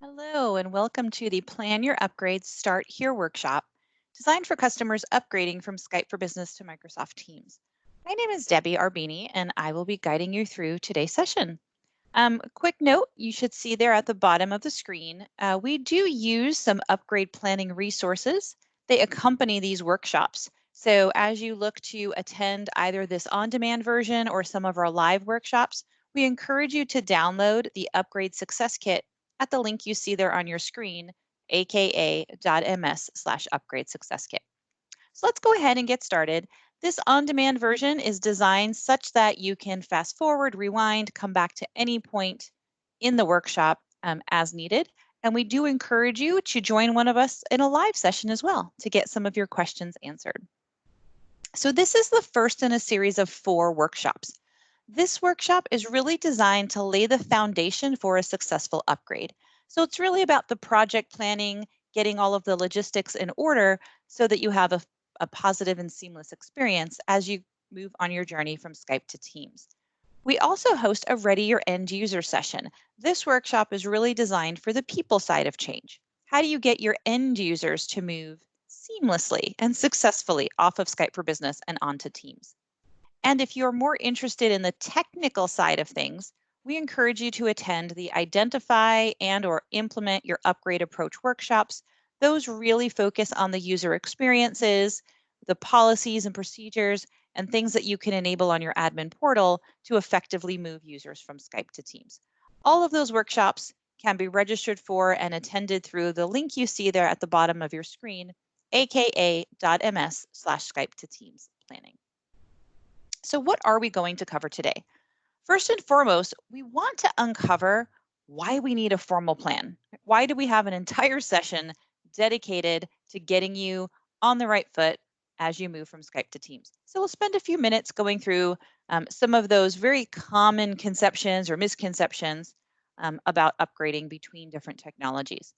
Hello, and welcome to the Plan Your Upgrades Start Here workshop, designed for customers upgrading from Skype for Business to Microsoft Teams. My name is Debbie Arbini, and I will be guiding you through today's session. Quick note, you should see there at the bottom of the screen, we do use some upgrade planning resources. They accompany these workshops. So as you look to attend either this on-demand version or some of our live workshops, we encourage you to download the Upgrade Success Kit at the link you see there on your screen, aka.ms/upgrade success kit. So let's go ahead and get started. This on-demand version is designed such that you can fast forward, rewind, come back to any point in the workshop as needed. And we do encourage you to join one of us in a live session as well to get some of your questions answered. So this is the first in a series of 4 workshops. This workshop is really designed to lay the foundation for a successful upgrade. So it's really about the project planning, getting all of the logistics in order so that you have a positive and seamless experience as you move on your journey from Skype to Teams. We also host a Ready Your End User session. This workshop is really designed for the people side of change. How do you get your end users to move seamlessly and successfully off of Skype for Business and onto Teams? And if you're more interested in the technical side of things, we encourage you to attend the Identify and or Implement Your Upgrade Approach workshops. Those really focus on the user experiences, the policies and procedures, and things that you can enable on your admin portal to effectively move users from Skype to Teams. All of those workshops can be registered for and attended through the link you see there at the bottom of your screen, aka.ms/Skype to Teams planning. So, what are we going to cover today? First and foremost, we want to uncover why we need a formal plan. Why do we have an entire session dedicated to getting you on the right foot as you move from Skype to Teams? So, we'll spend a few minutes going through some of those very common conceptions or misconceptions about upgrading between different technologies.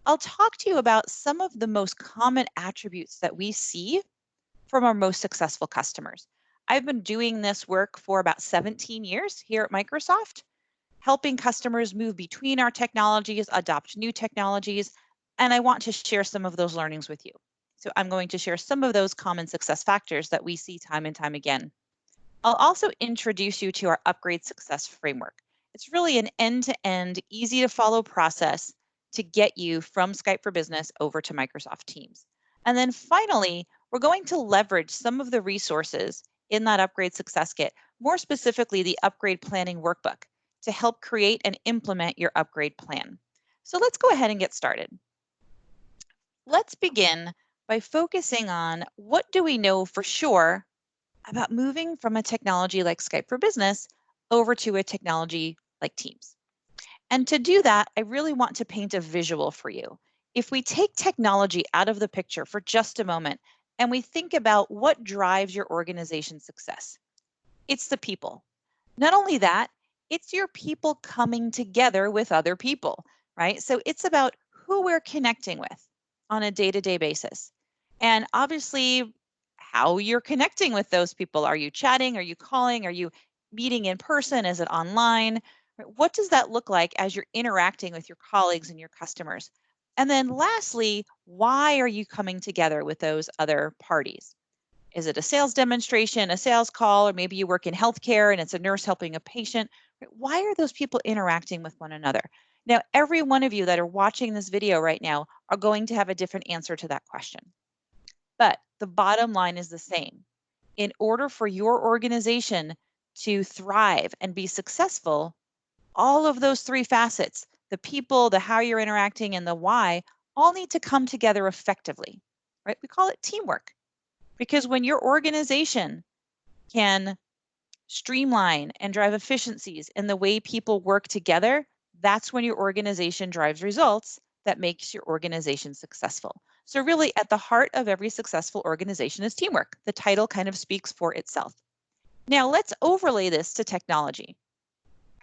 I'll talk to you about some of the most common attributes that we see from our most successful customers. I've been doing this work for about 17 years here at Microsoft, helping customers move between our technologies, adopt new technologies, and I want to share some of those learnings with you. So I'm going to share some of those common success factors that we see time and time again. I'll also introduce you to our Upgrade Success Framework. It's really an end-to-end, easy to follow process to get you from Skype for Business over to Microsoft Teams. And then finally, we're going to leverage some of the resources in that Upgrade Success Kit, more specifically the Upgrade Planning Workbook, to help create and implement your upgrade plan. So let's go ahead and get started. Let's begin by focusing on what do we know for sure about moving from a technology like Skype for Business over to a technology like Teams. And to do that, I really want to paint a visual for you. If we take technology out of the picture for just a moment and we think about what drives your organization's success, it's the people. Not only that, it's your people coming together with other people, right? So it's about who we're connecting with on a day to day basis. And obviously, how you're connecting with those people. Are you chatting? Are you calling? Are you meeting in person? Is it online? Right, what does that look like as you're interacting with your colleagues and your customers? And then lastly, why are you coming together with those other parties? Is it a sales demonstration, a sales call, or maybe you work in healthcare and it's a nurse helping a patient? Right, why are those people interacting with one another? Now, every one of you that are watching this video right now are going to have a different answer to that question. But the bottom line is the same. In order for your organization to thrive and be successful, all of those 3 facets, the people, the how you're interacting, and the why, all need to come together effectively, right? We call it teamwork. Because when your organization can streamline and drive efficiencies in the way people work together, that's when your organization drives results that makes your organization successful. So really at the heart of every successful organization is teamwork. The title kind of speaks for itself. Now let's overlay this to technology.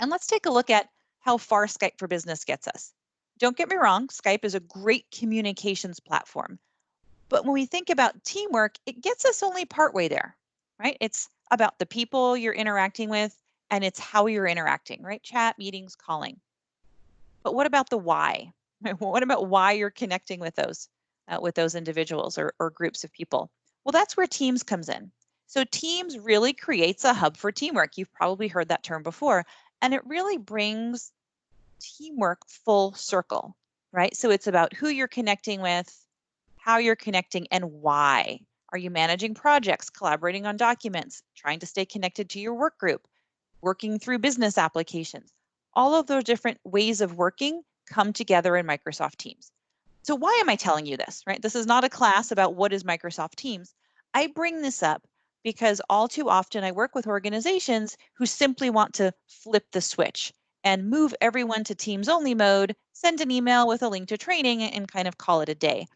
And let's take a look at how far Skype for Business gets us. Don't get me wrong, Skype is a great communications platform. But when we think about teamwork, it gets us only partway there, right? It's about the people you're interacting with and it's how you're interacting, right? Chat, meetings, calling. But what about the why? What about why you're connecting with those individuals or groups of people? Well, that's where Teams comes in. So Teams really creates a hub for teamwork. You've probably heard that term before, and it really brings teamwork full circle, right? So it's about who you're connecting with, how you're connecting, and why. Are you managing projects, collaborating on documents, trying to stay connected to your work group, working through business applications? All of those different ways of working come together in Microsoft Teams. So why am I telling you this, right? This is not a class about what is Microsoft Teams. I bring this up because all too often I work with organizations who simply want to flip the switch and move everyone to Teams only mode, send an email with a link to training and kind of call it a day.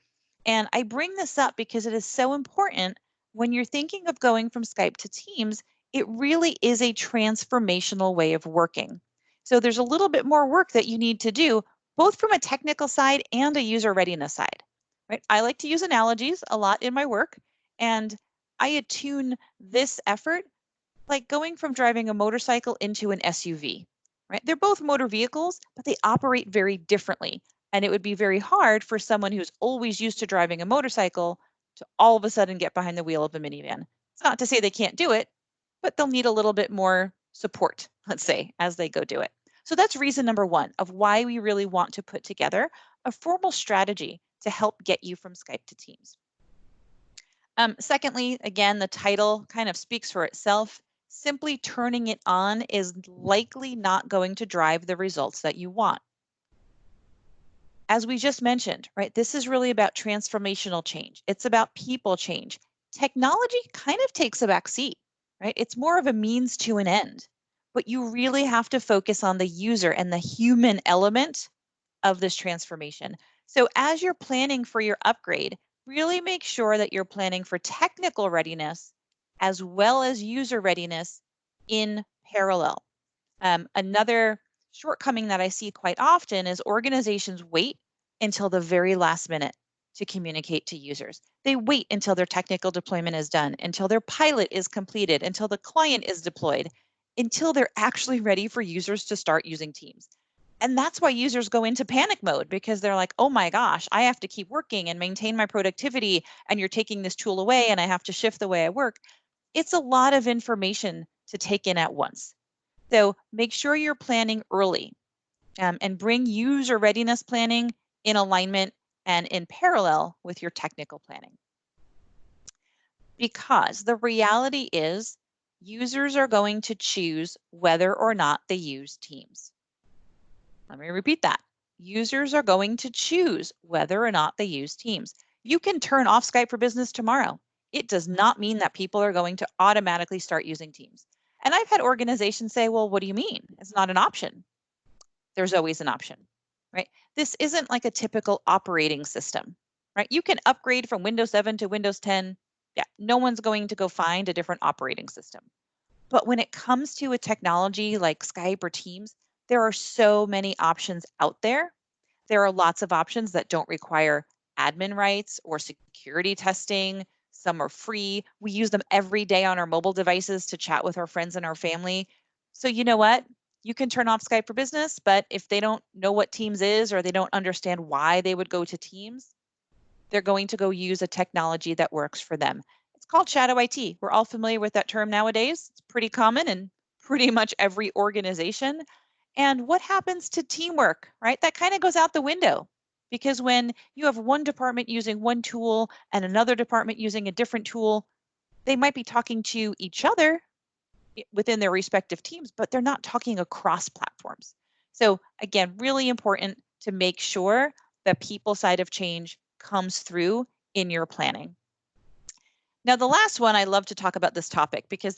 And I bring this up because it is so important when you're thinking of going from Skype to Teams. It really is a transformational way of working. So there's a little bit more work that you need to do, both from a technical side and a user readiness side, right? I like to use analogies a lot in my work, and I attune this effort like going from driving a motorcycle into an SUV, right? They're both motor vehicles, but they operate very differently. And it would be very hard for someone who's always used to driving a motorcycle to all of a sudden get behind the wheel of a minivan. It's not to say they can't do it, but they'll need a little bit more support, let's say, as they go do it. So that's reason number one of why we really want to put together a formal strategy to help get you from Skype to Teams. Secondly, again, the title kind of speaks for itself. Simply turning it on is likely not going to drive the results that you want. As we just mentioned, right, this is really about transformational change. It's about people change. Technology kind of takes a back seat, right? It's more of a means to an end, but you really have to focus on the user and the human element of this transformation. So as you're planning for your upgrade, really make sure that you're planning for technical readiness as well as user readiness in parallel. Another shortcoming that I see quite often is organizations wait until the very last minute to communicate to users. They wait until their technical deployment is done, until their pilot is completed, until the client is deployed, until they're actually ready for users to start using Teams. And that's why users go into panic mode because they're like, oh my gosh, I have to keep working and maintain my productivity. And you're taking this tool away and I have to shift the way I work. It's a lot of information to take in at once. So make sure you're planning early and bring user readiness planning in alignment and in parallel with your technical planning. Because the reality is users are going to choose whether or not they use Teams. Let me repeat that. Users are going to choose whether or not they use Teams. You can turn off Skype for Business tomorrow. It does not mean that people are going to automatically start using Teams. And I've had organizations say, well, what do you mean? It's not an option. There's always an option, right? This isn't like a typical operating system, right? You can upgrade from Windows 7 to Windows 10. Yeah, no one's going to go find a different operating system. But when it comes to a technology like Skype or Teams, there are so many options out there. There are lots of options that don't require admin rights or security testing. Some are free. We use them every day on our mobile devices to chat with our friends and our family. So you know what? You can turn off Skype for Business, but if they don't know what Teams is or they don't understand why they would go to Teams, they're going to go use a technology that works for them. It's called shadow IT. We're all familiar with that term nowadays. It's pretty common in pretty much every organization. And what happens to teamwork, right? That kind of goes out the window because when you have one department using one tool and another department using a different tool, they might be talking to each other within their respective teams, but they're not talking across platforms. So again, really important to make sure the people side of change comes through in your planning. Now, the last one, I love to talk about this topic because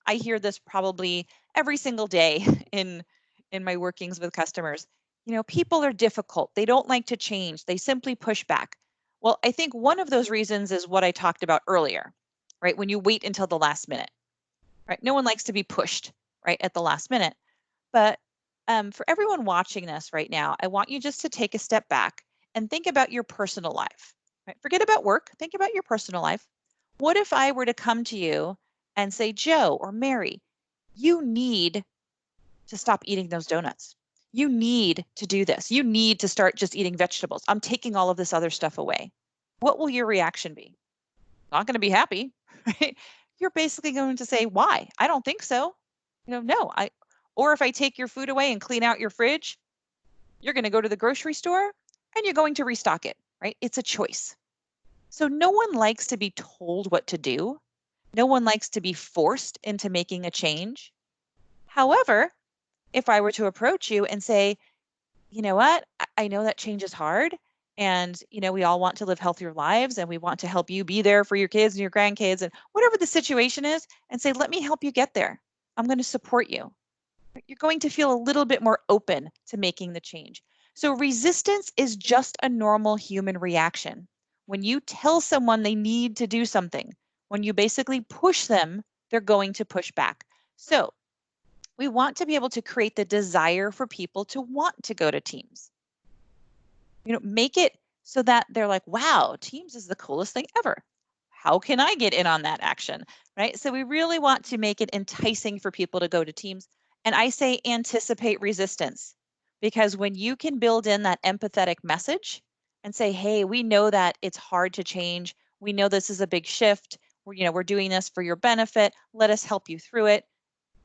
I hear this probably every single day in my workings with customers. You know, people are difficult. They don't like to change. They simply push back. Well, I think one of those reasons is what I talked about earlier, right? When you wait until the last minute, right? No one likes to be pushed, right, at the last minute. But for everyone watching this right now, I want you just to take a step back and think about your personal life. Right? Forget about work. Think about your personal life. What if I were to come to you and say, Joe or Mary, you need to stop eating those donuts. You need to do this. You need to start just eating vegetables. I'm taking all of this other stuff away. What will your reaction be? Not going to be happy, right? You're basically going to say, why? I don't think so. No, or if I take your food away and clean out your fridge, you're going to go to the grocery store and you're going to restock it, right? It's a choice. So no one likes to be told what to do. No one likes to be forced into making a change. However, if I were to approach you and say, you know what, I know that change is hard. And, we all want to live healthier lives and we want to help you be there for your kids and your grandkids and whatever the situation is, and say, let me help you get there. I'm going to support you. You're going to feel a little bit more open to making the change. So resistance is just a normal human reaction. When you tell someone they need to do something, when you basically push them, they're going to push back. So we want to be able to create the desire for people to want to go to Teams. Make it so that they're like, wow, Teams is the coolest thing ever. How can I get in on that action, right? So we really want to make it enticing for people to go to Teams. And I say anticipate resistance, because when you can build in that empathetic message and say, hey, we know that it's hard to change. We know this is a big shift. We're doing this for your benefit. Let us help you through it.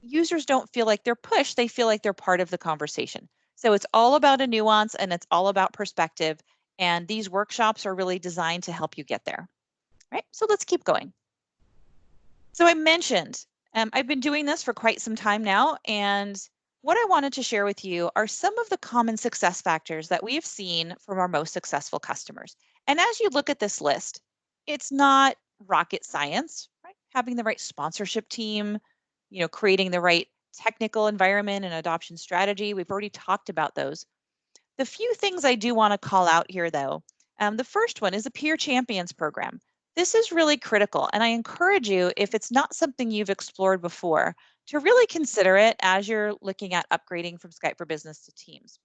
Users don't feel like they're pushed. They feel like they're part of the conversation. So it's all about a nuance and it's all about perspective. And these workshops are really designed to help you get there. Right? So let's keep going. So I mentioned, I've been doing this for quite some time now. And what I wanted to share with you are some of the common success factors that we've seen from our most successful customers. And as you look at this list, it's not rocket science, right? Having the right sponsorship team, creating the right technical environment and adoption strategy. We've already talked about those. The few things I do want to call out here, though, the first one is a peer champions program. This is really critical, and I encourage you, if it's not something you've explored before, to really consider it as you're looking at upgrading from Skype for Business to Teams.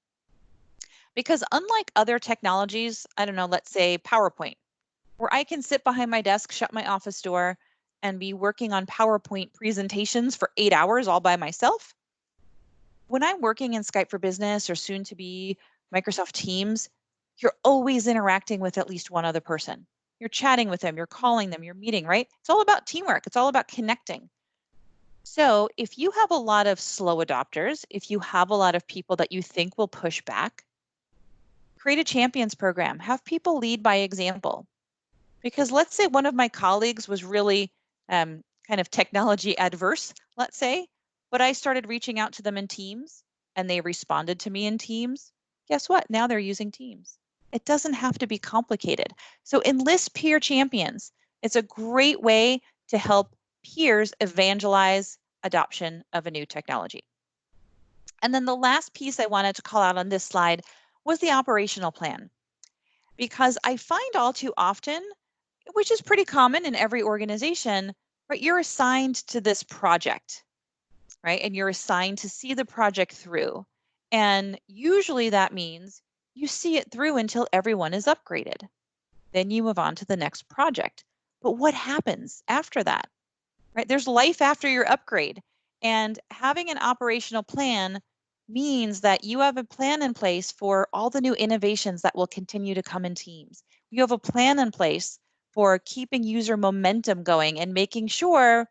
Because unlike other technologies, I don't know, let's say PowerPoint, where I can sit behind my desk, shut my office door, and be working on PowerPoint presentations for 8 hours all by myself. When I'm working in Skype for Business or soon to be Microsoft Teams, you're always interacting with at least one other person. You're chatting with them, you're calling them, you're meeting, right? It's all about teamwork. It's all about connecting. So if you have a lot of slow adopters, if you have a lot of people that you think will push back, create a champions program. Have people lead by example. Because let's say one of my colleagues was really kind of technology adverse, let's say, but I started reaching out to them in Teams and they responded to me in Teams. Guess what? Now they're using Teams. It doesn't have to be complicated. So enlist peer champions. It's a great way to help peers evangelize adoption of a new technology. And then the last piece I wanted to call out on this slide was the operational plan. Because I find all too often, which is pretty common in every organization, right? You're assigned to this project, right? And you're assigned to see the project through. And usually that means you see it through until everyone is upgraded. Then you move on to the next project. But what happens after that, right? There's life after your upgrade. And having an operational plan means that you have a plan in place for all the new innovations that will continue to come in Teams. You have a plan in place for keeping user momentum going and making sure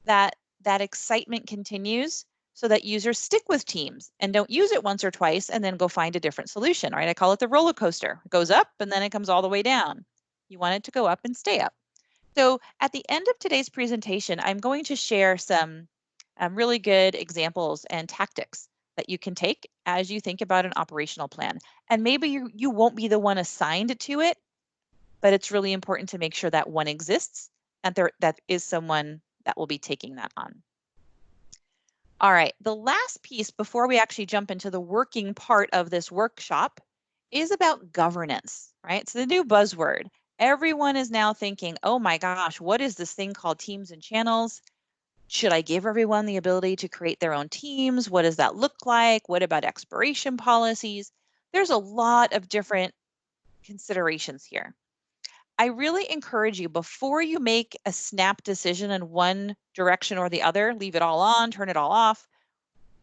that that excitement continues so that users stick with Teams and don't use it once or twice and then go find a different solution, right? I call it the roller coaster. It goes up and then it comes all the way down. You want it to go up and stay up. So at the end of today's presentation, I'm going to share some really good examples and tactics that you can take as you think about an operational plan. And maybe you won't be the one assigned to it, but it's really important to make sure that one exists and that is someone that will be taking that on. All right, the last piece before we actually jump into the working part of this workshop is about governance, right? It's the new buzzword. Everyone is now thinking, oh my gosh, what is this thing called teams and channels? Should I give everyone the ability to create their own teams? What does that look like? What about expiration policies? There's a lot of different considerations here. I really encourage you, before you make a snap decision in one direction or the other, leave it all on, turn it all off,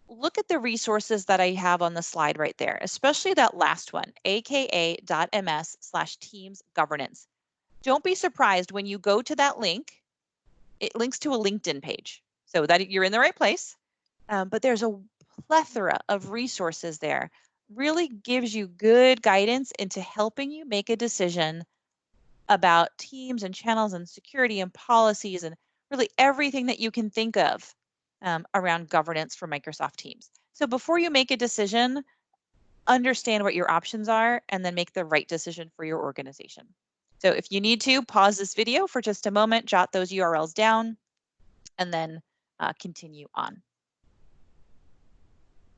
look at the resources that I have on the slide right there, especially that last one, aka.ms/teams governance. Don't be surprised when you go to that link, it links to a LinkedIn page, so that you're in the right place. But there's a plethora of resources there. Really gives you good guidance into helping you make a decision about teams and channels and security and policies and really everything that you can think of around governance for Microsoft Teams. So before you make a decision, understand what your options are and then make the right decision for your organization. So if you need to, pause this video for just a moment, jot those URLs down, and then continue on.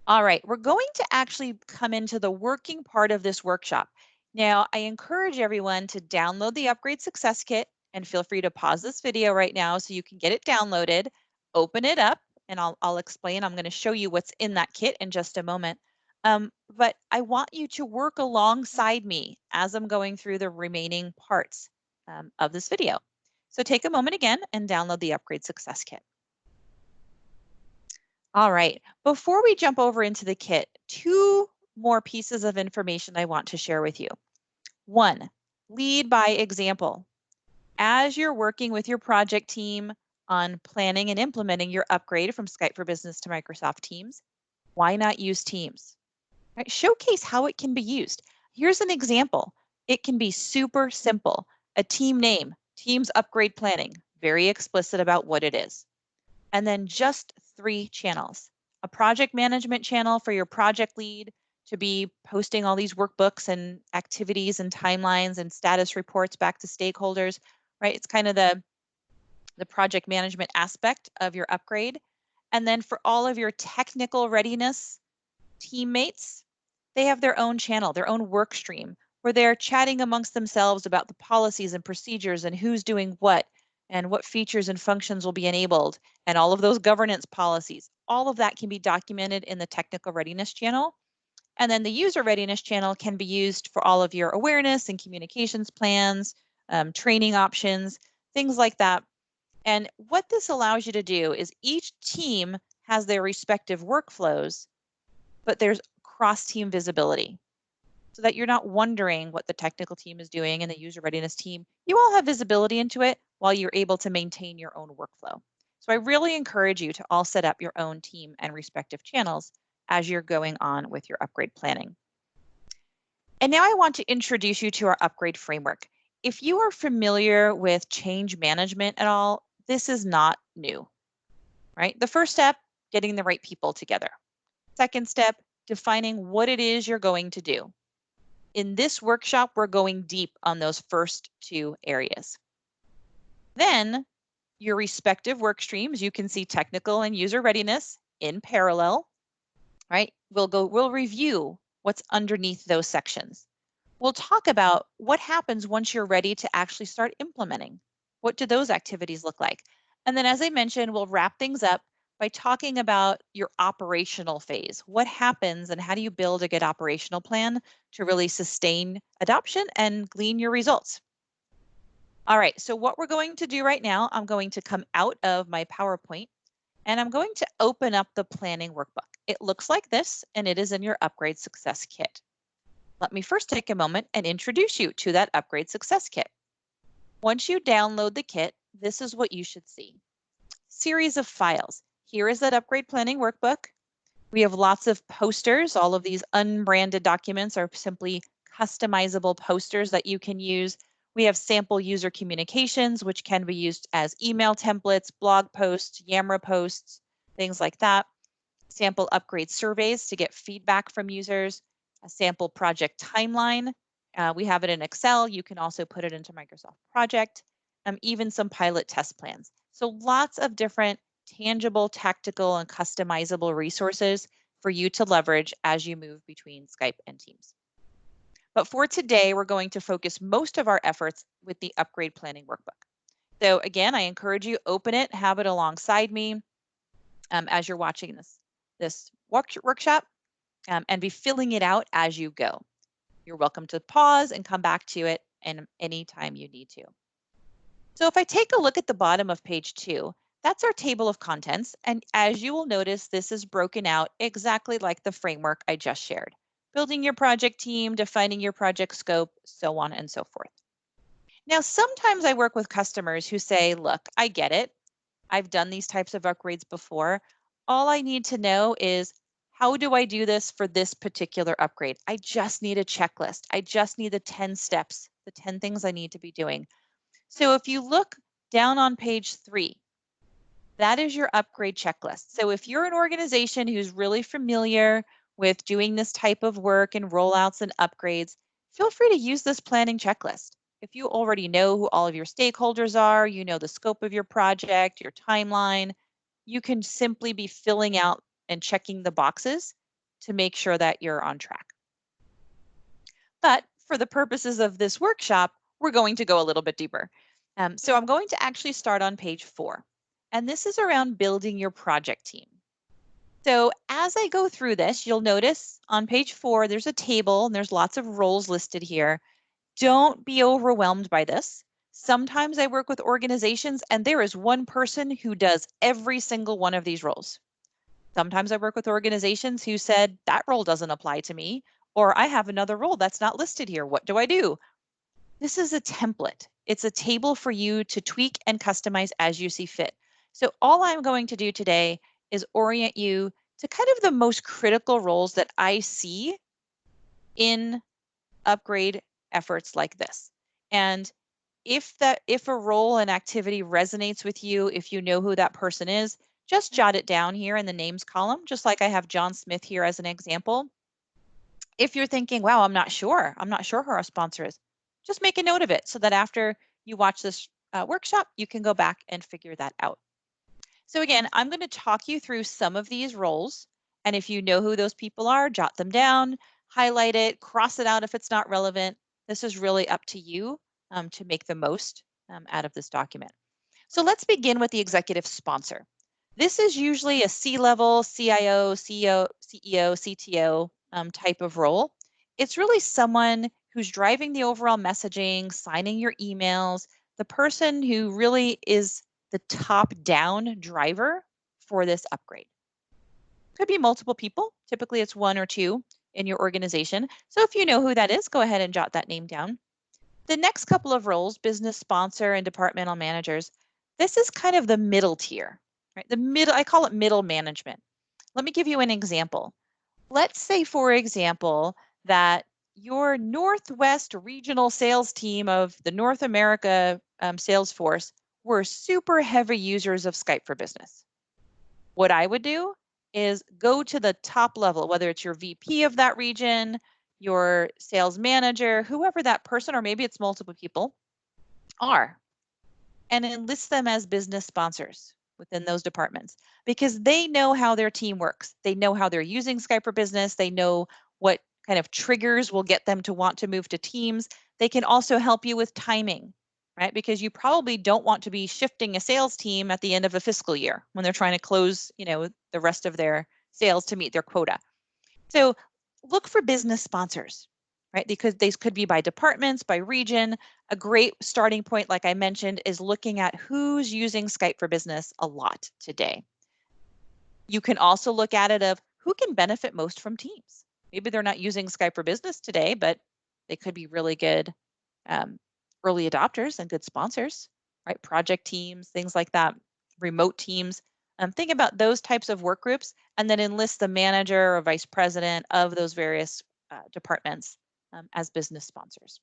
All right, we're going to actually come into the working part of this workshop. Now, I encourage everyone to download the Upgrade Success Kit, and feel free to pause this video right now so you can get it downloaded, open it up, and I'll explain. I'm going to show you what's in that kit in just a moment. But I want you to work alongside me as I'm going through the remaining parts of this video. So take a moment again and download the Upgrade Success Kit. All right, before we jump over into the kit, two more pieces of information I want to share with you. One, lead by example. As you're working with your project team on planning and implementing your upgrade from Skype for Business to Microsoft Teams, why not use Teams? Right? Showcase how it can be used. Here's an example. It can be super simple. A team name, Teams Upgrade Planning, very explicit about what it is. And then just 3 channels. A project management channel for your project lead to be posting all these workbooks and activities and timelines and status reports back to stakeholders, right? It's kind of the project management aspect of your upgrade. And then for all of your technical readiness teammates, they have their own channel, their own work stream, where they're chatting amongst themselves about the policies and procedures and who's doing what and what features and functions will be enabled and all of those governance policies. All of that can be documented in the technical readiness channel. And then the user readiness channel can be used for all of your awareness and communications plans, training options, things like that. And what this allows you to do is each team has their respective workflows, but there's cross-team visibility so that you're not wondering what the technical team is doing and the user readiness team. You all have visibility into it while you're able to maintain your own workflow. So I really encourage you to all set up your own team and respective channels as you're going on with your upgrade planning. And now I want to introduce you to our upgrade framework. If you are familiar with change management at all, this is not new, right? The first step, getting the right people together. Second step, defining what it is you're going to do. In this workshop, we're going deep on those first 2 areas. Then your respective work streams, you can see technical and user readiness in parallel, right? We'll review what's underneath those sections. We'll talk about what happens once you're ready to actually start implementing. What do those activities look like? And then, as I mentioned, we'll wrap things up by talking about your operational phase. What happens and how do you build a good operational plan to really sustain adoption and glean your results? All right, so what we're going to do right now, I'm going to come out of my PowerPoint and I'm going to open up the planning workbook. It looks like this and it is in your Upgrade Success Kit. Let me first take a moment and introduce you to that Upgrade Success Kit. Once you download the kit, this is what you should see. Series of files. Here is that upgrade planning workbook. We have lots of posters. All of these unbranded documents are simply customizable posters that you can use. We have sample user communications, which can be used as email templates, blog posts, Yammer posts, things like that. Sample upgrade surveys to get feedback from users, a sample project timeline. We have it in Excel. You can also put it into Microsoft Project, even some pilot test plans. So lots of different tangible, tactical, and customizable resources for you to leverage as you move between Skype and Teams. But for today, we're going to focus most of our efforts with the upgrade planning workbook. So again, I encourage you, open it, have it alongside me as you're watching this workshop and be filling it out as you go. You're welcome to pause and come back to it any time you need to. So if I take a look at the bottom of page 2, That's our table of contents. And as you will notice, this is broken out exactly like the framework I just shared. Building your project team, defining your project scope, so on and so forth. Now, sometimes I work with customers who say, look, I get it. I've done these types of upgrades before. All I need to know is, how do I do this for this particular upgrade? I just need a checklist. I just need the 10 steps, the 10 things I need to be doing. So if you look down on page 3, that is your upgrade checklist. So if you're an organization who's really familiar with doing this type of work and rollouts and upgrades, feel free to use this planning checklist. If you already know who all of your stakeholders are, you know the scope of your project, your timeline, you can simply be filling out and checking the boxes to make sure that you're on track. But for the purposes of this workshop, we're going to go a little bit deeper. So I'm going to actually start on page 4. And this is around building your project team. So as I go through this, you'll notice on page 4, there's a table and there's lots of roles listed here. Don't be overwhelmed by this. Sometimes I work with organizations and there is one person who does every single one of these roles. Sometimes I work with organizations who said that role doesn't apply to me, or I have another role that's not listed here. What do I do? This is a template. It's a table for you to tweak and customize as you see fit. So all I'm going to do today is orient you to kind of the most critical roles that I see in upgrade efforts like this. And if a role and activity resonates with you, if you know who that person is, just jot it down here in the names column, just like I have John Smith here as an example. If you're thinking, wow, I'm not sure who our sponsor is, just make a note of it so that after you watch this workshop, you can go back and figure that out. So again, I'm going to talk you through some of these roles. And if you know who those people are, jot them down, highlight it, cross it out if it's not relevant. This is really up to you to make the most out of this document. So let's begin with the executive sponsor. This is usually a C-level, CIO, CEO, CTO type of role. It's really someone who's driving the overall messaging, signing your emails, the person who really is the top-down driver for this upgrade. Could be multiple people. Typically, it's 1 or 2 in your organization. So if you know who that is, go ahead and jot that name down. The next couple of roles, business sponsor and departmental managers, this is kind of the middle tier, right? I call it middle management. Let me give you an example. Let's say, for example, that your Northwest regional sales team of the North America sales force were super heavy users of Skype for Business. What I would do is go to the top level, whether it's your VP of that region, your sales manager, whoever that person, or maybe it's multiple people, are, and enlist them as business sponsors within those departments because they know how their team works. They know how they're using Skype for Business. They know what kind of triggers will get them to want to move to Teams. They can also help you with timing, right? Because you probably don't want to be shifting a sales team at the end of a fiscal year when they're trying to close, the rest of their sales to meet their quota. So look for business sponsors, right? Because these could be by departments, by region. A great starting point, like I mentioned, is looking at who's using Skype for Business a lot today. You can also look at it of who can benefit most from Teams. Maybe they're not using Skype for Business today, but they could be really good early adopters and good sponsors, right? Project teams, things like that, remote teams. Think about those types of work groups and then enlist the manager or vice president of those various departments as business sponsors.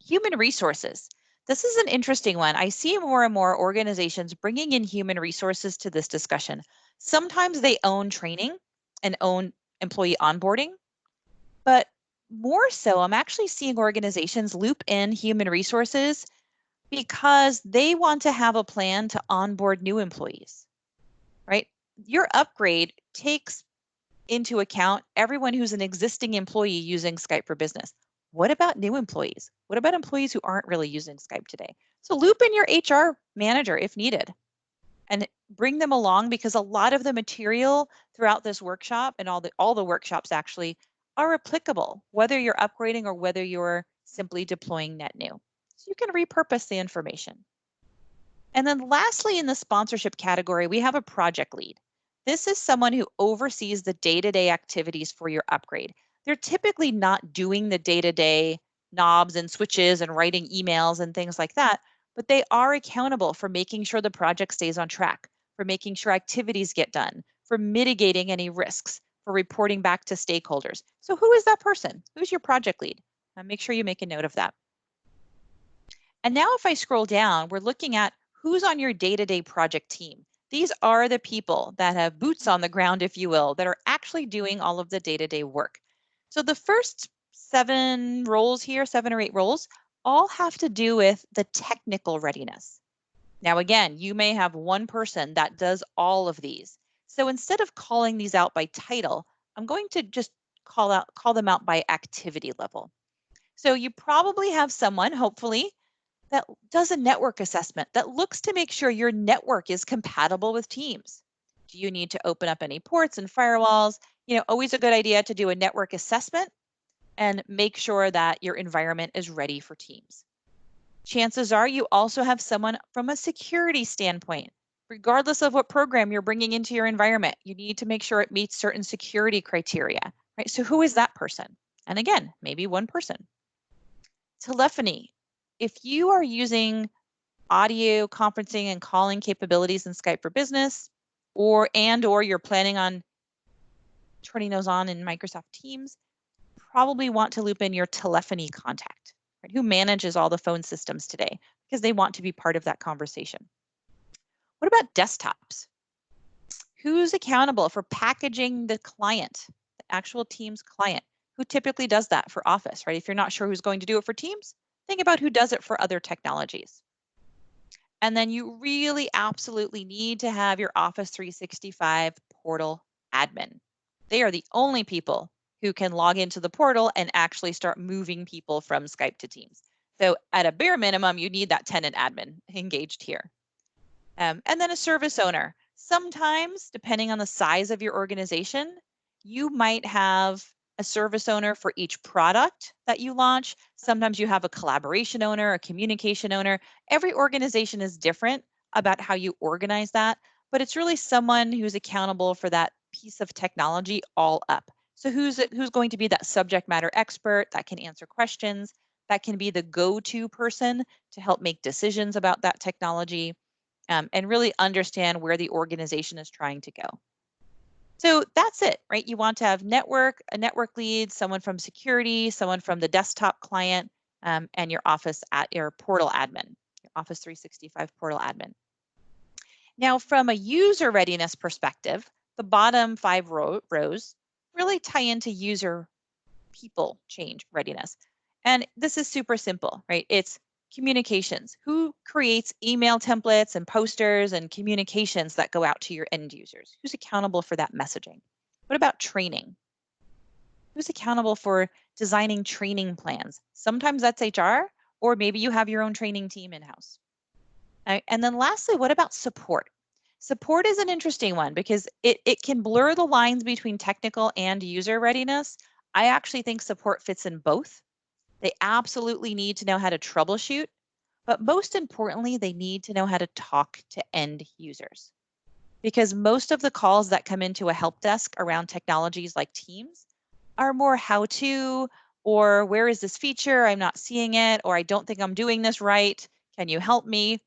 Human resources. This is an interesting one. I see more and more organizations bringing in human resources to this discussion. Sometimes they own training and own employee onboarding, but more so, I'm actually seeing organizations loop in human resources because they want to have a plan to onboard new employees, right? Your upgrade takes into account everyone who's an existing employee using Skype for Business. What about new employees? What about employees who aren't really using Skype today? So loop in your HR manager if needed and bring them along because a lot of the material throughout this workshop and all the workshops actually are applicable, whether you're upgrading or whether you're simply deploying net new. So you can repurpose the information. And then lastly, in the sponsorship category, we have a project lead. This is someone who oversees the day-to-day activities for your upgrade. They're typically not doing the day-to-day knobs and switches and writing emails and things like that, but they are accountable for making sure the project stays on track, for making sure activities get done, for mitigating any risks, for reporting back to stakeholders. So who is that person? Who's your project lead? Make sure you make a note of that. And now if I scroll down, we're looking at who's on your day-to-day project team. These are the people that have boots on the ground, if you will, that are actually doing all of the day-to-day work. So the first 7 roles here, 7 or 8 roles, all have to do with the technical readiness. Now, again, you may have one person that does all of these. So instead of calling these out by title, I'm going to just call them out by activity level. So you probably have someone, hopefully, that does a network assessment that looks to make sure your network is compatible with Teams. Do you need to open up any ports and firewalls? Always a good idea to do a network assessment and make sure that your environment is ready for Teams. Chances are you also have someone from a security standpoint. Regardless of what program you're bringing into your environment, you need to make sure it meets certain security criteria, right? So who is that person? And again, maybe one person. Telephony. If you are using audio conferencing and calling capabilities in Skype for Business, or you're planning on turning those on in Microsoft Teams, probably want to loop in your telephony contact, right, who manages all the phone systems today, because they want to be part of that conversation. What about desktops? Who's accountable for packaging the client, the actual Teams client? Who typically does that for Office, right? If you're not sure who's going to do it for Teams, think about who does it for other technologies. And then you really absolutely need to have your Office 365 portal admin. They are the only people who can log into the portal and actually start moving people from Skype to Teams. So at a bare minimum, you need that tenant admin engaged here. And then a service owner. Sometimes, depending on the size of your organization, you might have a service owner for each product that you launch. Sometimes you have a collaboration owner, a communication owner. Every organization is different about how you organize that, but it's really someone who's accountable for that piece of technology all up. So who's going to be that subject matter expert that can answer questions, that can be the go-to person to help make decisions about that technology, and really understand where the organization is trying to go. So that's it, right? You want to have a network lead, someone from security, someone from the desktop client, and your your portal admin, your Office 365 portal admin. Now, from a user readiness perspective, the bottom 5 rows really tie into user people change readiness. And this is super simple, right? It's communications. Who creates email templates and posters and communications that go out to your end users? Who's accountable for that messaging? What about training? Who's accountable for designing training plans? Sometimes that's HR, or maybe you have your own training team in-house. And then lastly, what about support? Support is an interesting one because it can blur the lines between technical and user readiness. I actually think support fits in both. They absolutely need to know how to troubleshoot, but most importantly, they need to know how to talk to end users. Because most of the calls that come into a help desk around technologies like Teams are more how to, or where is this feature? I'm not seeing it, or I don't think I'm doing this right. Can you help me?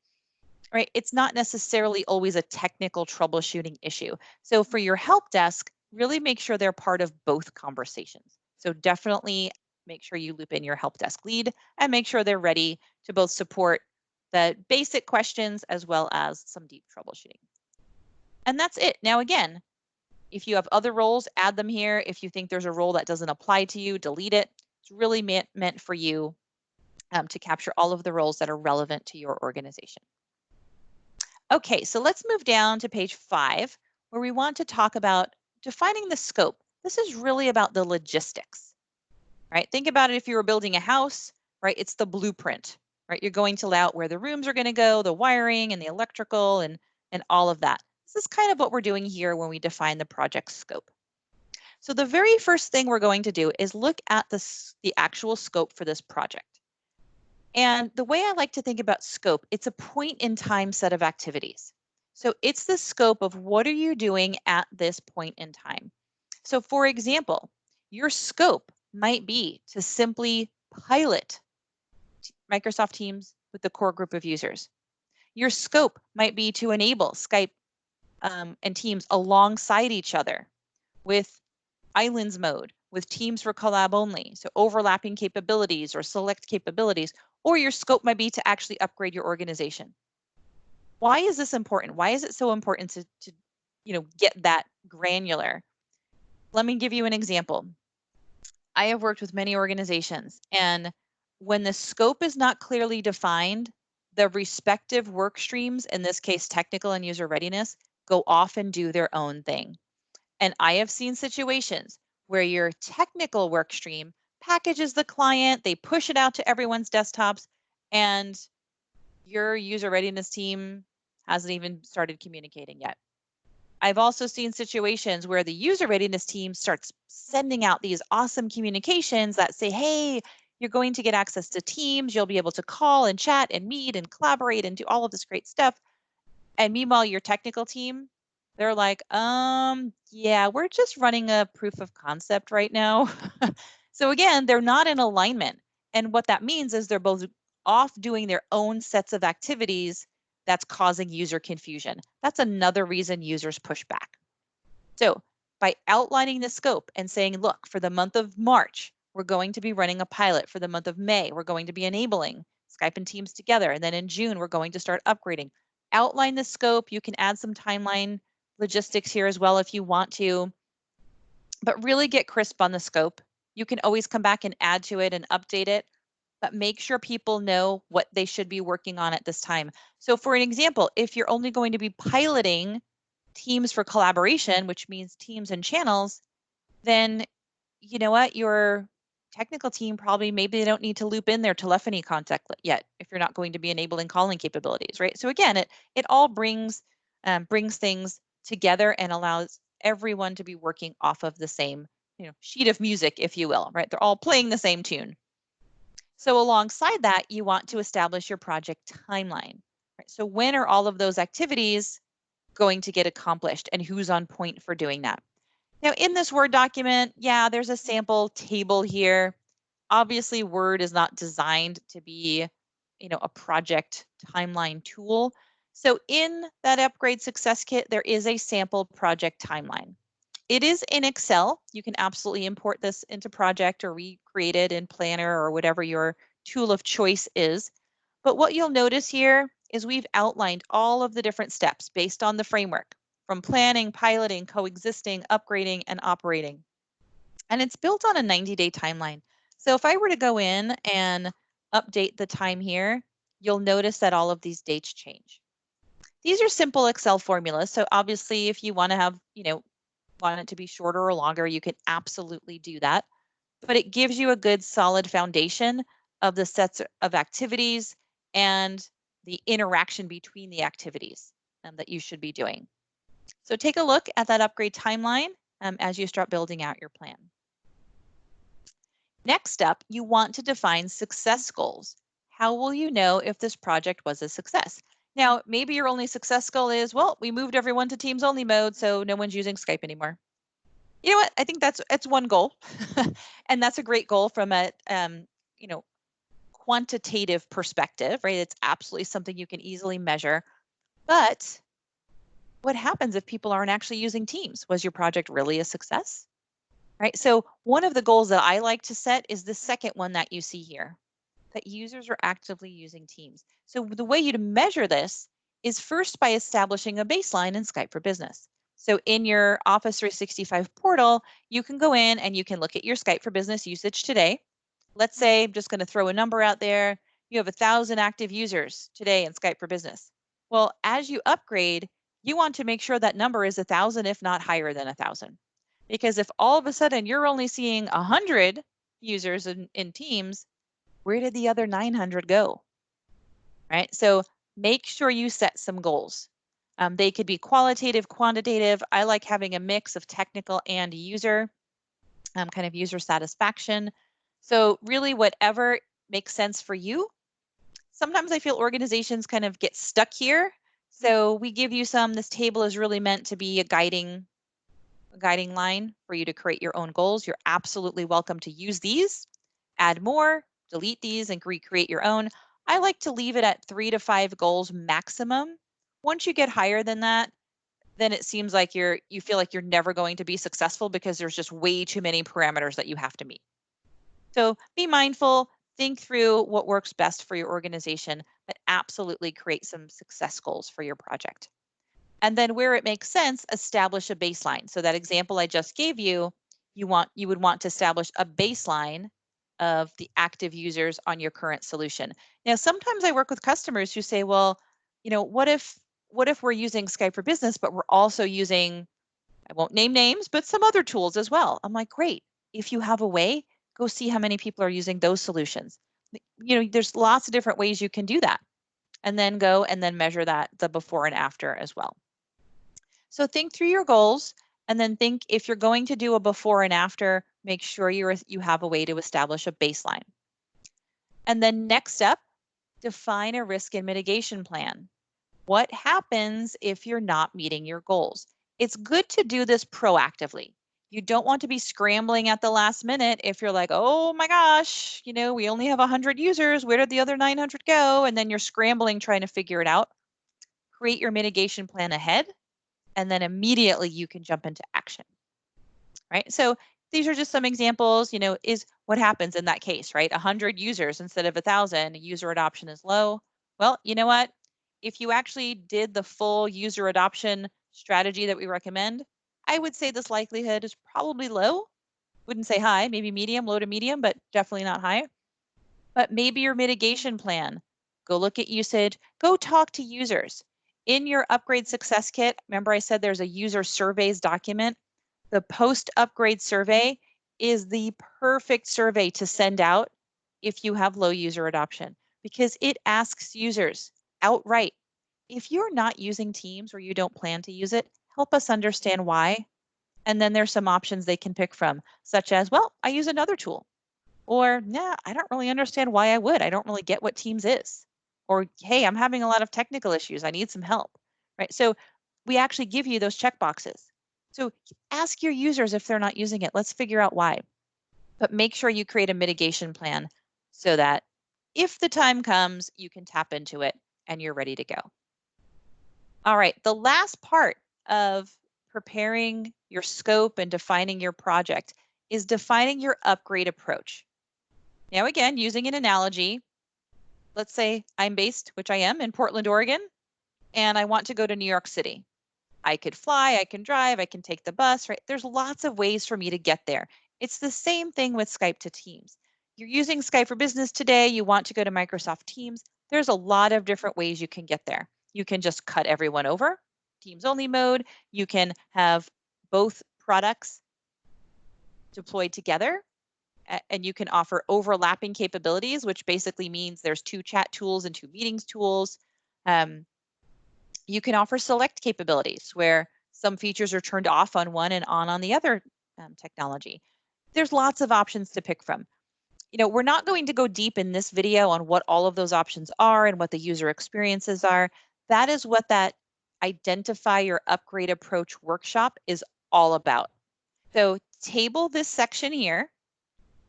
Right? It's not necessarily always a technical troubleshooting issue. So for your help desk, really make sure they're part of both conversations. So definitely make sure you loop in your help desk lead and make sure they're ready to both support the basic questions as well as some deep troubleshooting. And that's it. Now, again, if you have other roles, add them here. If you think there's a role that doesn't apply to you, delete it. It's really meant for you to capture all of the roles that are relevant to your organization. Okay, so let's move down to page 5, where we want to talk about defining the scope. This is really about the logistics, right? Think about it if you were building a house, right? It's the blueprint, right? You're going to lay out where the rooms are going to go, the wiring and the electrical and all of that. This is kind of what we're doing here when we define the project scope. So the very first thing we're going to do is look at the actual scope for this project. And the way I like to think about scope, it's a point in time set of activities. So it's the scope of what are you doing at this point in time. So for example, your scope might be to simply pilot Microsoft Teams with the core group of users. Your scope might be to enable Skype and Teams alongside each other with islands mode, with Teams for collab only, so overlapping capabilities or select capabilities, or your scope might be to actually upgrade your organization. Why is this important? Why is it so important to get that granular? Let me give you an example. I have worked with many organizations, and when the scope is not clearly defined, the respective work streams, in this case, technical and user readiness, go off and do their own thing. And I have seen situations where your technical work stream packages the client, they push it out to everyone's desktops, and your user readiness team hasn't even started communicating yet. I've also seen situations where the user readiness team starts sending out these awesome communications that say, hey, you're going to get access to Teams, you'll be able to call and chat and meet and collaborate and do all of this great stuff. And meanwhile, your technical team, they're like, yeah, we're just running a proof of concept right now. So again, they're not in alignment. And what that means is they're both off doing their own sets of activities that's causing user confusion. That's another reason users push back. So by outlining the scope and saying, look, for the month of March, we're going to be running a pilot. For the month of May, we're going to be enabling Skype and Teams together. And then in June, we're going to start upgrading. Outline the scope. You can add some timeline logistics here as well if you want to, but really get crisp on the scope. You can always come back and add to it and update it, but make sure people know what they should be working on at this time. So for an example, if you're only going to be piloting Teams for collaboration, which means Teams and channels, then you know what? Your technical team probably maybe they don't need to loop in their telephony contact yet if you're not going to be enabling calling capabilities, right? So again, it all brings things together and allows everyone to be working off of the same sheet of music, if you will, right? They're all playing the same tune. So alongside that, you want to establish your project timeline. Right? So when are all of those activities going to get accomplished and who's on point for doing that? Now in this Word document, yeah, there's a sample table here. Obviously, Word is not designed to be, a project timeline tool. So in that Upgrade Success Kit, there is a sample project timeline. It is in Excel. You can absolutely import this into Project or recreate it in Planner or whatever your tool of choice is. But what you'll notice here is we've outlined all of the different steps based on the framework, from planning, piloting, coexisting, upgrading, and operating. And it's built on a 90-day timeline. So if I were to go in and update the time here, you'll notice that all of these dates change. These are simple Excel formulas. So obviously, if you want to have, want it to be shorter or longer, you can absolutely do that. But it gives you a good solid foundation of the sets of activities and the interaction between the activities that you should be doing. So take a look at that upgrade timeline as you start building out your plan. Next up, you want to define success goals. How will you know if this project was a success? Now, maybe your only success goal is, well, we moved everyone to Teams only mode, so no one's using Skype anymore. You know what? I think that's one goal, and that's a great goal from a quantitative perspective, right? It's absolutely something you can easily measure. But what happens if people aren't actually using Teams? Was your project really a success? Right? So one of the goals that I like to set is the second one that you see here, that users are actively using Teams. So the way you to measure this is first by establishing a baseline in Skype for Business. So in your Office 365 portal, you can go in and you can look at your Skype for Business usage today. Let's say, I'm just going to throw a number out there. You have 1,000 active users today in Skype for Business. Well, as you upgrade, you want to make sure that number is 1,000, if not higher than 1,000. Because if all of a sudden you're only seeing 100 users in Teams, where did the other 900 go? Right? So make sure you set some goals. They could be qualitative, quantitative. I like having a mix of technical and user, kind of user satisfaction. So really whatever makes sense for you, sometimes I feel organizations kind of get stuck here. So we give you some. This table is really meant to be a guiding line for you to create your own goals. You're absolutely welcome to use these, add more, delete these, and recreate your own. I like to leave it at 3 to 5 goals maximum. Once you get higher than that, then it seems like you feel like you're never going to be successful because there's just way too many parameters that you have to meet. So be mindful, think through what works best for your organization, but absolutely create some success goals for your project. And then where it makes sense, establish a baseline. So that example I just gave you, you would want to establish a baseline of the active users on your current solution. Now, sometimes I work with customers who say, well, what if we're using Skype for Business, but we're also using, I won't name names, but some other tools as well. I'm like, great. If you have a way, go see how many people are using those solutions. There's lots of different ways you can do that. And then go and then measure that, the before and after as well. So think through your goals and then think if you're going to do a before and after, make sure you have a way to establish a baseline. And then next step, define a risk and mitigation plan. What happens if you're not meeting your goals? It's good to do this proactively. You don't want to be scrambling at the last minute if you're like, oh my gosh, we only have 100 users. Where did the other 900 go? And then you're scrambling trying to figure it out. Create your mitigation plan ahead, and then immediately you can jump into action, right? So these are just some examples, is what happens in that case, right? 100 users instead of 1,000, user adoption is low. Well, you know what? If you actually did the full user adoption strategy that we recommend, I would say this likelihood is probably low. Wouldn't say high, maybe medium, low to medium, but definitely not high. But maybe your mitigation plan, go look at usage, go talk to users. In your upgrade success kit, remember I said there's a user surveys document. The post-upgrade survey is the perfect survey to send out if you have low user adoption, because it asks users outright, if you're not using Teams or you don't plan to use it, help us understand why. And then there's some options they can pick from, such as, well, I use another tool. Or, nah, I don't really understand why I would. I don't really get what Teams is. Or, hey, I'm having a lot of technical issues. I need some help, right? So we actually give you those checkboxes. So ask your users if they're not using it. Let's figure out why. But make sure you create a mitigation plan so that if the time comes, you can tap into it and you're ready to go. All right, the last part of preparing your scope and defining your project is defining your upgrade approach. Now, again, using an analogy, let's say I'm based, which I am, in Portland, Oregon, and I want to go to New York City. I could fly, I can drive, I can take the bus, right? There's lots of ways for me to get there. It's the same thing with Skype to Teams. You're using Skype for Business today, you want to go to Microsoft Teams. There's a lot of different ways you can get there. You can just cut everyone over, Teams only mode. You can have both products deployed together, and you can offer overlapping capabilities, which basically means there's 2 chat tools and 2 meetings tools. You can offer select capabilities where some features are turned off on one and on the other technology. There's lots of options to pick from. We're not going to go deep in this video on what all of those options are and what the user experiences are. That is what that Identify Your Upgrade Approach workshop is all about. So table this section here,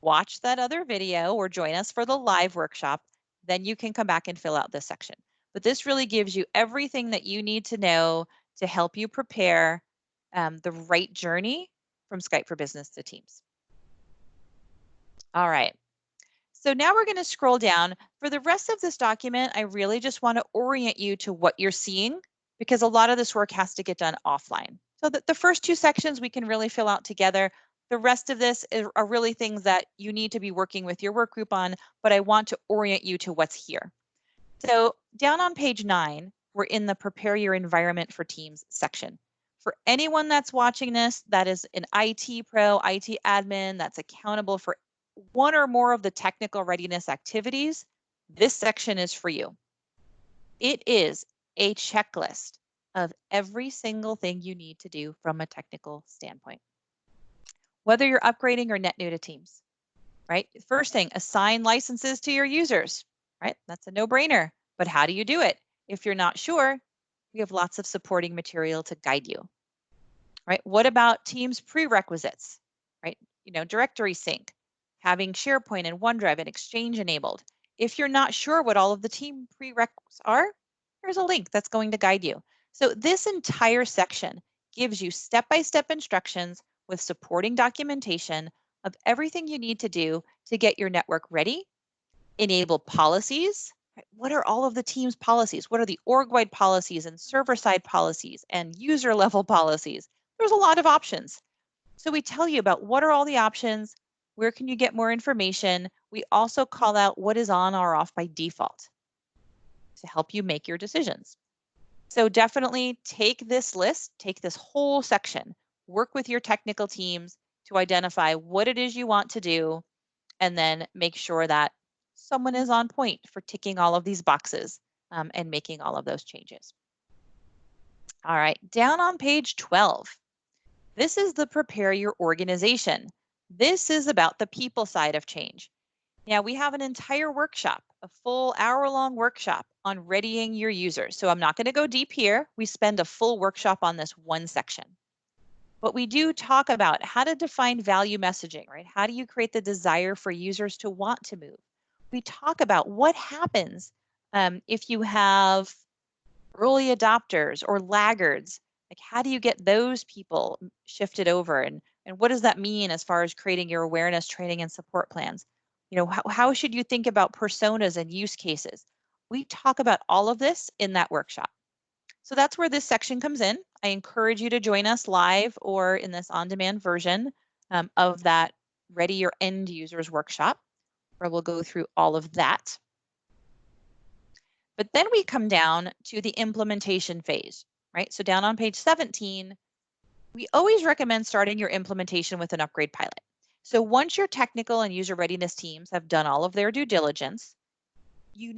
watch that other video or join us for the live workshop, then you can come back and fill out this section. But this really gives you everything that you need to know to help you prepare the right journey from Skype for Business to Teams. All right. So now we're going to scroll down. For the rest of this document, I really just want to orient you to what you're seeing, because a lot of this work has to get done offline. So that the first 2 sections we can really fill out together. The rest of this are really things that you need to be working with your work group on, but I want to orient you to what's here. So down on page 9, we're in the Prepare Your Environment for Teams section. For anyone that's watching this, that is an IT pro, IT admin, that's accountable for one or more of the technical readiness activities, this section is for you. It is a checklist of every single thing you need to do from a technical standpoint. Whether you're upgrading or net new to Teams, right? First thing, assign licenses to your users. right? That's a no-brainer. But how do you do it? If you're not sure, we have lots of supporting material to guide you, right? What about Teams prerequisites, right? Directory sync, having SharePoint and OneDrive and Exchange enabled. If you're not sure what all of the team prerequisites are, here's a link that's going to guide you. So this entire section gives you step-by-step instructions with supporting documentation of everything you need to do to get your network ready, enable policies. Right? What are all of the team's policies? What are the org-wide policies and server-side policies and user-level policies? There's a lot of options. So we tell you about what are all the options, where can you get more information. We also call out what is on or off by default to help you make your decisions. So definitely take this list, take this whole section, work with your technical teams to identify what it is you want to do, and then make sure that someone is on point for ticking all of these boxes and making all of those changes. All right, down on page 12. This is the prepare your organization. This is about the people side of change. Now we have an entire workshop, a full hour-long workshop on readying your users. So I'm not going to go deep here. We spend a full workshop on this one section. But we do talk about how to define value messaging, right? How do you create the desire for users to want to move? We talk about what happens if you have early adopters or laggards. Like, how do you get those people shifted over? And what does that mean as far as creating your awareness training and support plans? How should you think about personas and use cases? We talk about all of this in that workshop. So that's where this section comes in. I encourage you to join us live or in this on-demand version of that Ready Your End Users workshop, where we'll go through all of that. But then we come down to the implementation phase, right? So down on page 17, we always recommend starting your implementation with an upgrade pilot. So once your technical and user readiness teams have done all of their due diligence, you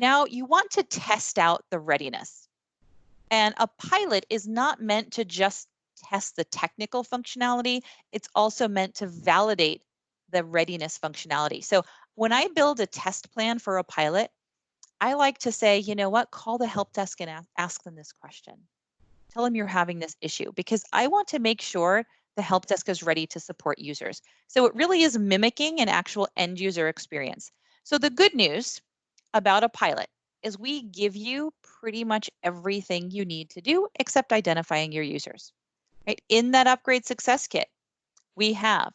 want to test out the readiness. And a pilot is not meant to just test the technical functionality. It's also meant to validate the readiness functionality. So when I build a test plan for a pilot, I like to say, you know what, call the help desk and ask them this question. Tell them you're having this issue, because I want to make sure the help desk is ready to support users. So it really is mimicking an actual end user experience. So the good news about a pilot is we give you pretty much everything you need to do except identifying your users. Right? In that upgrade success kit, we have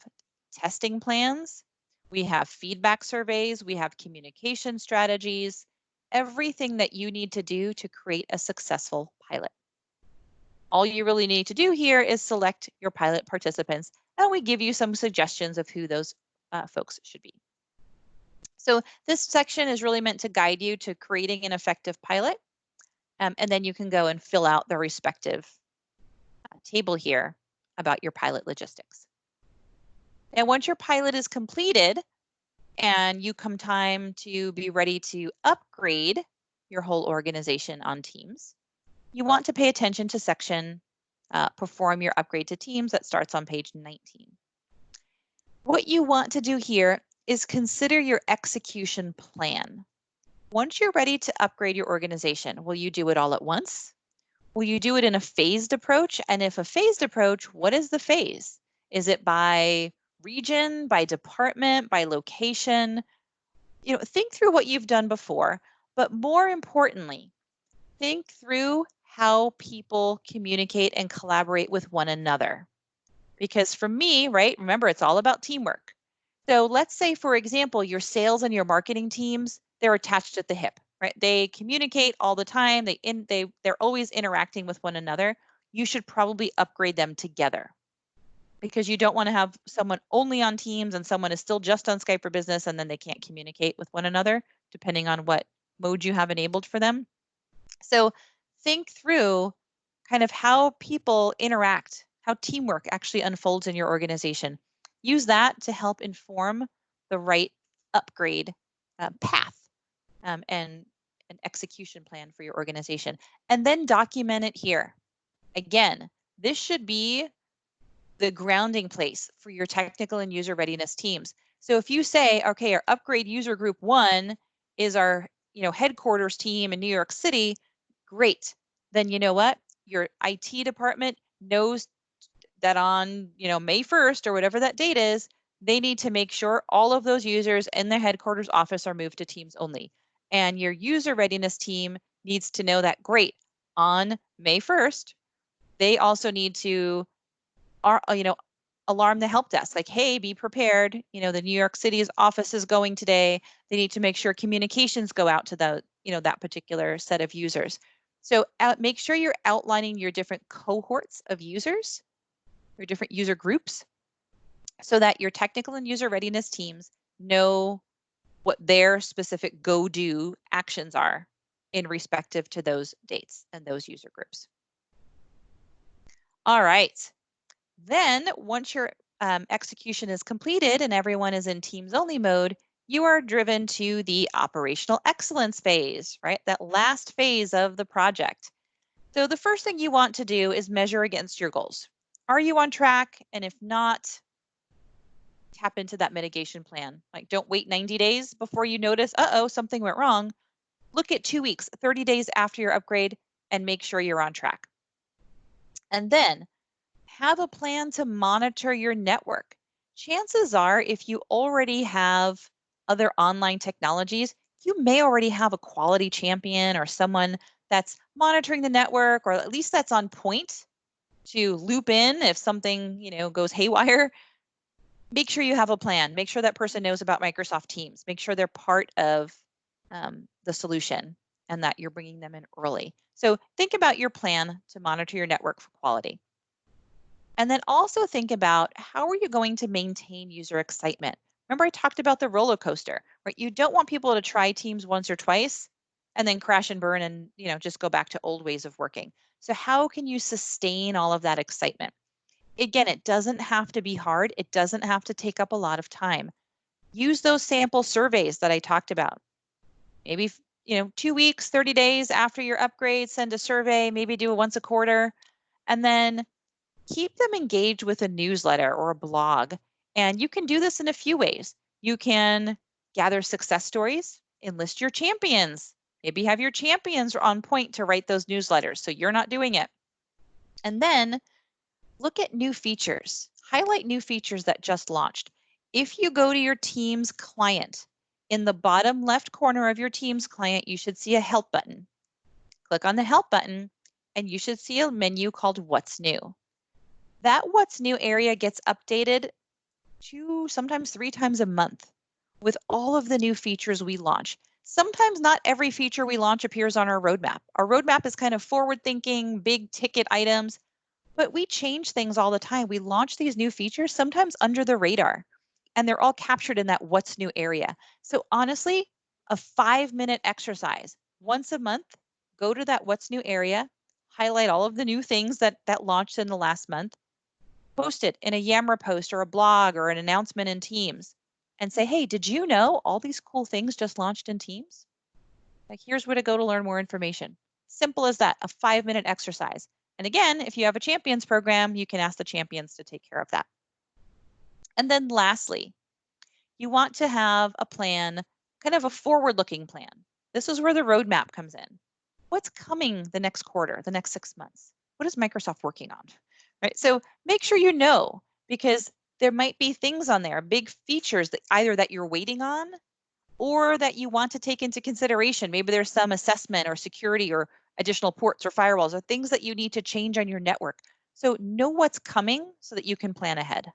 testing plans, we have feedback surveys, we have communication strategies, everything that you need to do to create a successful pilot. All you really need to do here is select your pilot participants, and we give you some suggestions of who those folks should be. So this section is really meant to guide you to creating an effective pilot, and then you can go and fill out the respective table here about your pilot logistics. And once your pilot is completed and you come time to be ready to upgrade your whole organization on Teams, you want to pay attention to section perform your upgrade to Teams that starts on page 19. What you want to do here is consider your execution plan. Once you're ready to upgrade your organization, will you do it all at once? Will you do it in a phased approach? And if a phased approach, what is the phase? Is it by region, by department, by location? Think through what you've done before, but more importantly, think through how people communicate and collaborate with one another. Because for me, right, remember, it's all about teamwork. So let's say, for example, your sales and your marketing teams, they're attached at the hip, right? They communicate all the time. They're always interacting with one another. You should probably upgrade them together, because you don't want to have someone only on Teams and someone is still just on Skype for Business, and then they can't communicate with one another, depending on what mode you have enabled for them. So think through kind of how people interact, how teamwork actually unfolds in your organization. Use that to help inform the right upgrade path and an execution plan for your organization. And then document it here. Again, this should be the grounding place for your technical and user readiness teams. So if you say, okay, our upgrade user group 1 is our headquarters team in New York City, great. Then you know what? Your IT department knows that on, May 1st or whatever that date is, they need to make sure all of those users in their headquarters office are moved to Teams only. And your user readiness team needs to know that, great, on May 1st, they also need to, alarm the help desk, like, hey, be prepared. The New York City's office is going today. They need to make sure communications go out to that particular set of users. So make sure you're outlining your different cohorts of users, your different user groups, so that your technical and user readiness teams know what their specific go-do actions are in respective to those dates and those user groups. All right. Then once your execution is completed and everyone is in Teams only mode, you are driven to the operational excellence phase, right? That last phase of the project. So the first thing you want to do is measure against your goals. Are you on track? And if not, tap into that mitigation plan. Like, don't wait 90 days before you notice, something went wrong. Look at 2 weeks, 30 days after your upgrade, and make sure you're on track. And then have a plan to monitor your network. Chances are, if you already have other online technologies, you may already have a quality champion or someone that's monitoring the network, or at least that's on point to loop in if something, goes haywire. Make sure you have a plan. Make sure that person knows about Microsoft Teams. Make sure they're part of the solution and that you're bringing them in early. So think about your plan to monitor your network for quality. And then also think about, how are you going to maintain user excitement? Remember, I talked about the roller coaster, right? You don't want people to try Teams once or twice and then crash and burn and, just go back to old ways of working. So how can you sustain all of that excitement? Again, it doesn't have to be hard. It doesn't have to take up a lot of time. Use those sample surveys that I talked about. Maybe, 2 weeks, 30 days after your upgrade, send a survey, maybe do it once a quarter, and then keep them engaged with a newsletter or a blog. And you can do this in a few ways. You can gather success stories, enlist your champions. Maybe have your champions on point to write those newsletters so you're not doing it. And then look at new features. Highlight new features that just launched. If you go to your Teams client, in the bottom left corner of your Teams client, you should see a help button. Click on the help button and you should see a menu called What's New. That What's New area gets updated 2, sometimes 3 times a month with all of the new features we launch. Sometimes not every feature we launch appears on our roadmap. Our roadmap is kind of forward-thinking, big ticket items, but we change things all the time. We launch these new features sometimes under the radar, and they're all captured in that What's New area. So honestly, a 5-minute exercise once a month, go to that What's New area, highlight all of the new things that launched in the last month, post it in a Yammer post or a blog or an announcement in Teams, and say, hey, did you know all these cool things just launched in Teams? Like, here's where to go to learn more information. Simple as that, a 5-minute exercise. And again, if you have a champions program, you can ask the champions to take care of that. And then lastly, you want to have a plan, kind of a forward-looking plan. This is where the roadmap comes in. What's coming the next quarter, the next 6 months? What is Microsoft working on? Right? So make sure you know, because there might be things on there, big features that either that you're waiting on or that you want to take into consideration. Maybe there's some assessment or security or additional ports or firewalls or things that you need to change on your network. So know what's coming so that you can plan ahead.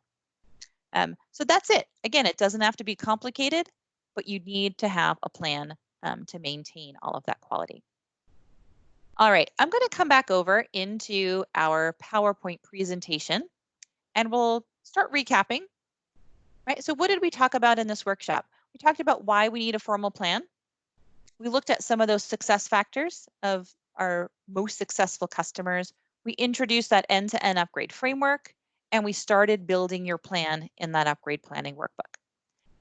So that's it. Again, it doesn't have to be complicated, but you need to have a plan to maintain all of that quality. All right, I'm going to come back over into our PowerPoint presentation and we'll start recapping. Right, so what did we talk about in this workshop? We talked about why we need a formal plan. We looked at some of those success factors of our most successful customers. We introduced that end-to-end upgrade framework, and we started building your plan in that upgrade planning workbook.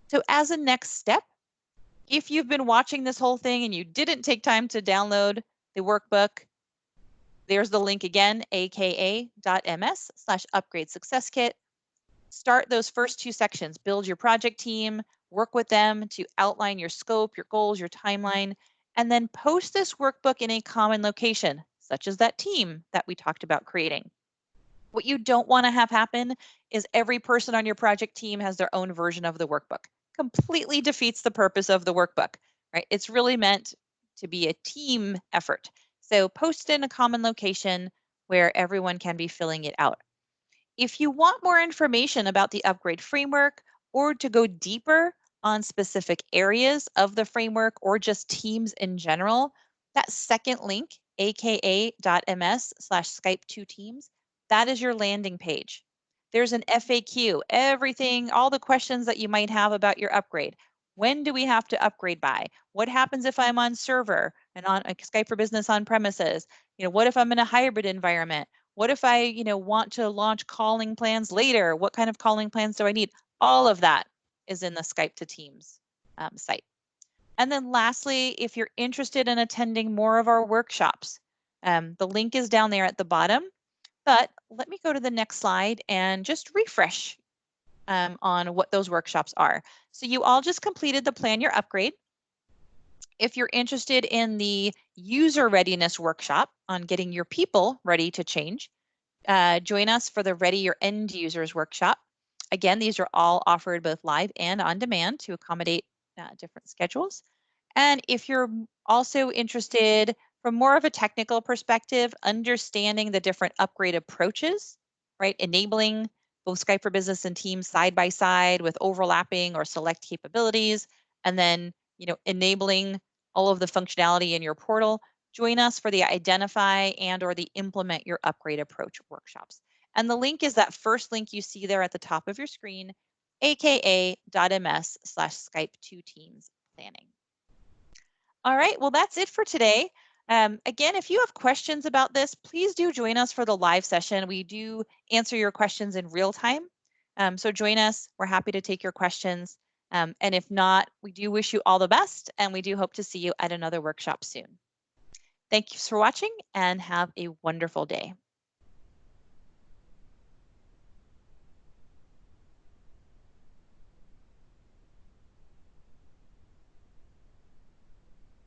So as a next step, if you've been watching this whole thing and you didn't take time to download the workbook, there's the link again, aka.ms/upgrade success kit. Start those first 2 sections, build your project team, work with them to outline your scope, your goals, your timeline, and then post this workbook in a common location, such as that team that we talked about creating. What you don't want to have happen is every person on your project team has their own version of the workbook. Completely defeats the purpose of the workbook, right? It's really meant to be a team effort. So post in a common location where everyone can be filling it out. If you want more information about the upgrade framework or to go deeper on specific areas of the framework or just teams in general, that second link, aka.ms/Skype2Teams, that is your landing page. There's an FAQ, everything, all the questions that you might have about your upgrade. When do we have to upgrade by? What happens if I'm on server and on Skype for Business on premises? What if I'm in a hybrid environment? What if I, want to launch calling plans later? What kind of calling plans do I need? All of that is in the Skype to Teams site. And then lastly, if you're interested in attending more of our workshops, the link is down there at the bottom. But let me go to the next slide and just refresh on what those workshops are. So you all just completed the Plan Your Upgrade. If you're interested in the user readiness workshop on getting your people ready to change, join us for the Ready Your End Users workshop. Again, these are all offered both live and on demand to accommodate different schedules. And if you're also interested from more of a technical perspective, understanding the different upgrade approaches, right? Enabling both Skype for Business and Teams side by side with overlapping or select capabilities, and then, enabling all of the functionality in your portal, join us for the Identify and or the Implement Your Upgrade Approach workshops. And the link is that first link you see there at the top of your screen, aka.ms/Skype2Teams planning. All right, well, that's it for today. Again, if you have questions about this, please do join us for the live session. We do answer your questions in real time. So join us. We're happy to take your questions. And if not, we do wish you all the best, and we do hope to see you at another workshop soon. Thank you for watching and have a wonderful day.